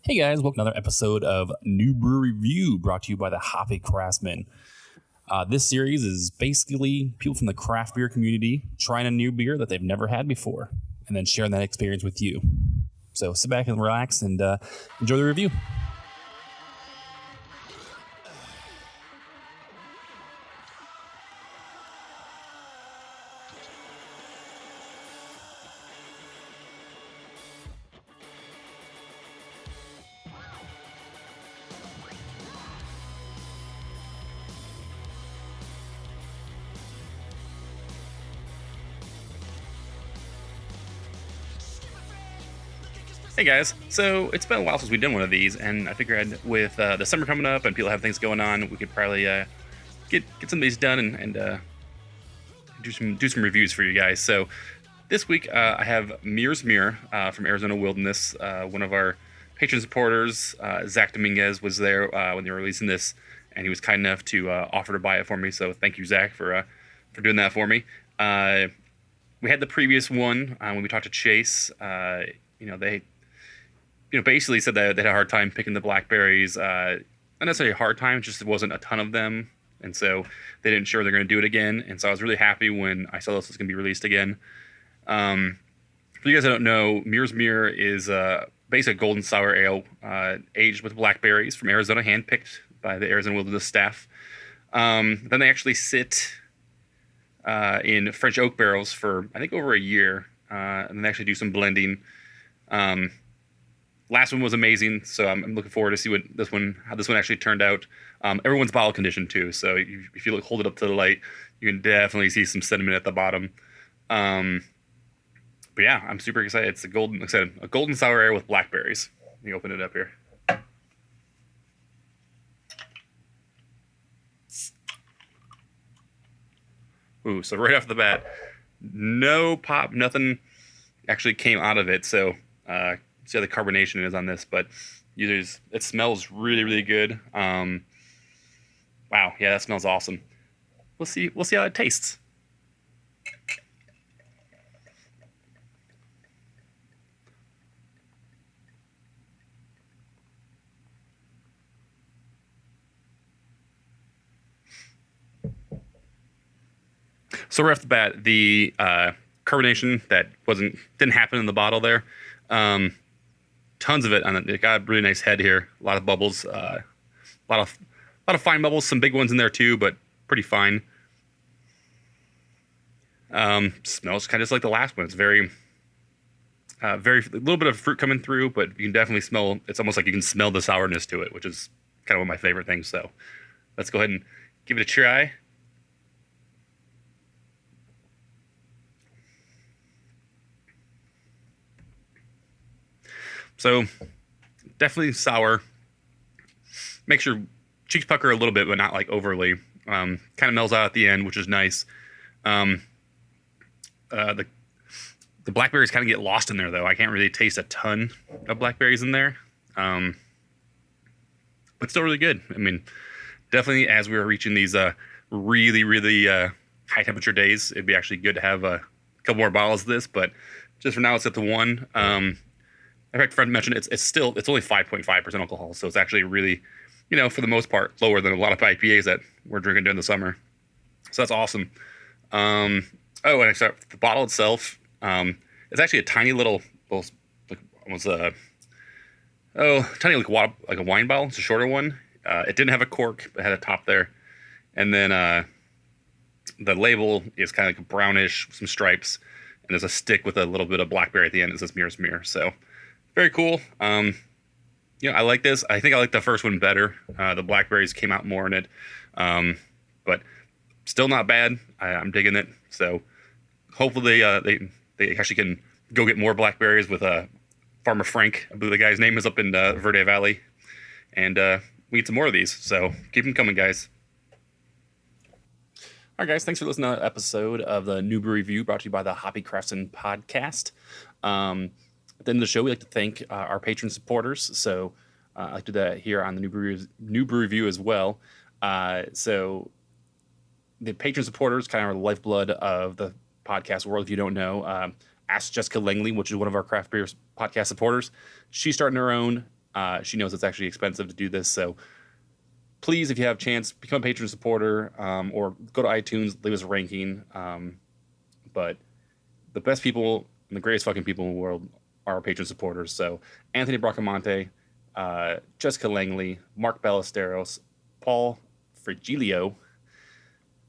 Hey guys, welcome to another episode of New Brew Review, brought to you by the Hoppy Craftsmen. This series is basically people from the craft beer community trying a new beer that they've never had before, and then sharing that experience with you. So sit back and relax and enjoy the review. Hey guys, so it's been a while since we've done one of these, and I figured with the summer coming up and people have things going on, we could probably get some of these done and do some reviews for you guys. So this week I have Muirs Mure from Arizona Wilderness. One of our patron supporters, Zach Dominguez, was there when they were releasing this, and he was kind enough to offer to buy it for me. So thank you, Zach, for doing that for me. We had the previous one when we talked to Chase. They basically said that they had a hard time picking the blackberries. Not necessarily a hard time, just there wasn't a ton of them. And so they didn't sure they're going to do it again. And so I was really happy when I saw this was going to be released again. For you guys that don't know, Muirs Mure is basically a golden sour ale aged with blackberries from Arizona, handpicked by the Arizona Wilderness staff. Then they actually sit in French oak barrels for, I think, over a year. And then they actually do some blending. Last one was amazing, so I'm looking forward to see how this one actually turned out. Everyone's bottle conditioned too, so if you hold it up to the light, you can definitely see some sediment at the bottom. But yeah, I'm super excited. It's a golden sour ale with blackberries. Let me open it up here. Ooh, so right off the bat, no pop, nothing actually came out of it. So see how the carbonation is on this, but it smells really, really good. Wow, yeah, that smells awesome. We'll see how it tastes. So right off the bat, the carbonation that didn't happen in the bottle there. Tons of it on it. It got a really nice head here. A lot of bubbles. A lot of fine bubbles. Some big ones in there too, but pretty fine. Smells kind of just like the last one. It's very a little bit of fruit coming through, but you can definitely smell. It's almost like you can smell the sourness to it, which is kind of one of my favorite things. So let's go ahead and give it a try. So definitely sour. Makes your cheeks pucker a little bit, but not like overly. Kind of mellows out at the end, which is nice. The blackberries kind of get lost in there, though. I can't really taste a ton of blackberries in there. But still really good. I mean, definitely as we were reaching these really, really high temperature days, it'd be actually good to have a couple more bottles of this. But just for now, it's at the one. In fact, Fred mentioned it's only 5.5% alcohol, so it's actually really, for the most part, lower than a lot of IPAs that we're drinking during the summer. So that's awesome. And the bottle itself, it's actually a tiny little like almost tiny like a wine bottle. It's a shorter one. It didn't have a cork, but it had a top there, and then the label is kind of like brownish, some stripes, and there's a stick with a little bit of blackberry at the end. It says Muirs Mure. So very cool. I like this. I think I like the first one better. The blackberries came out more in it, but still not bad. I'm digging it. So hopefully they actually can go get more blackberries with Farmer Frank. I believe the guy's name is up in Verde Valley, and we need some more of these. So keep them coming, guys. All right, guys. Thanks for listening to an episode of the New Brew Review, brought to you by the Hoppy Craftsmen podcast. At the end of the show, we like to thank our patron supporters. So I like to do that here on the New Brew Review as well. So the patron supporters kind of are the lifeblood of the podcast world. If you don't know, ask Jessica Langley, which is one of our craft beer podcast supporters. She's starting her own She knows it's actually expensive to do this, so please, if you have a chance, become a patron supporter, or go to iTunes, leave us a ranking. But the best people and the greatest fucking people in the world are our patron supporters. So Anthony Bracamonte, Jessica Langley, Mark Ballesteros, Paul Frigilio,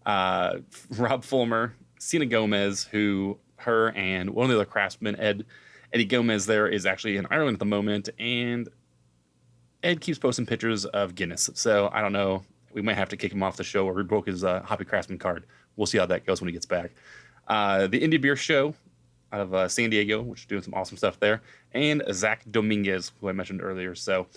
Rob Fulmer, Sina Gomez, her and one of the other craftsmen, Eddie Gomez there, is actually in Ireland at the moment, and Ed keeps posting pictures of Guinness. So I don't know. We might have to kick him off the show, or we broke his Hoppy Craftsman card. We'll see how that goes when he gets back. The Indie Beer Show out of San Diego, which is doing some awesome stuff there, and Zach Dominguez, who I mentioned earlier. So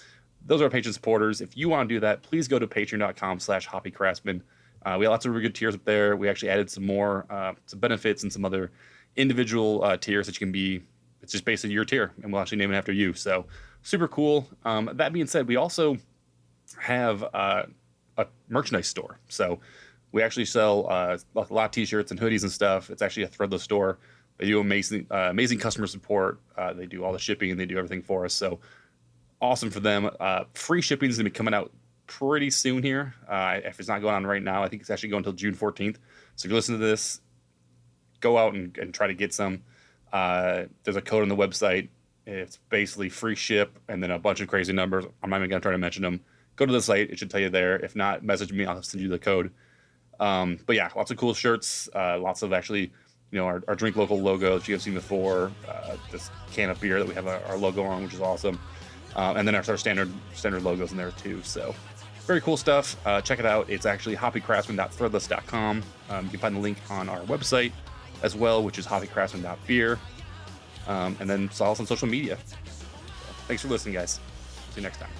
those are our patron supporters. If you want to do that, please go to patreon.com/hoppycraftsmen. We got lots of really good tiers up there. We actually added some more some benefits and some other individual tiers that you can be. It's just based on your tier, and we'll actually name it after you. So super cool. That being said, we also have a merchandise store. So we actually sell a lot of t-shirts and hoodies and stuff. It's actually a threadless store. They do amazing customer support. They do all the shipping, and they do everything for us. So awesome for them. Free shipping is going to be coming out pretty soon here. If it's not going on right now, I think it's actually going until June 14th. So if you listen to this, go out and try to get some. There's a code on the website. It's basically free ship and then a bunch of crazy numbers. I'm not even going to try to mention them. Go to the site. It should tell you there. If not, message me. I'll send you the code. But yeah, lots of cool shirts. Lots of actually, our Drink Local logo that you have seen before. This can of beer that we have our logo on, which is awesome. And then our standard logos in there too. So very cool stuff. Check it out. It's actually hoppycraftsmen.threadless.com. You can find the link on our website as well, which is hoppycraftsmen.beer. And then follow us on social media. So, thanks for listening, guys. See you next time.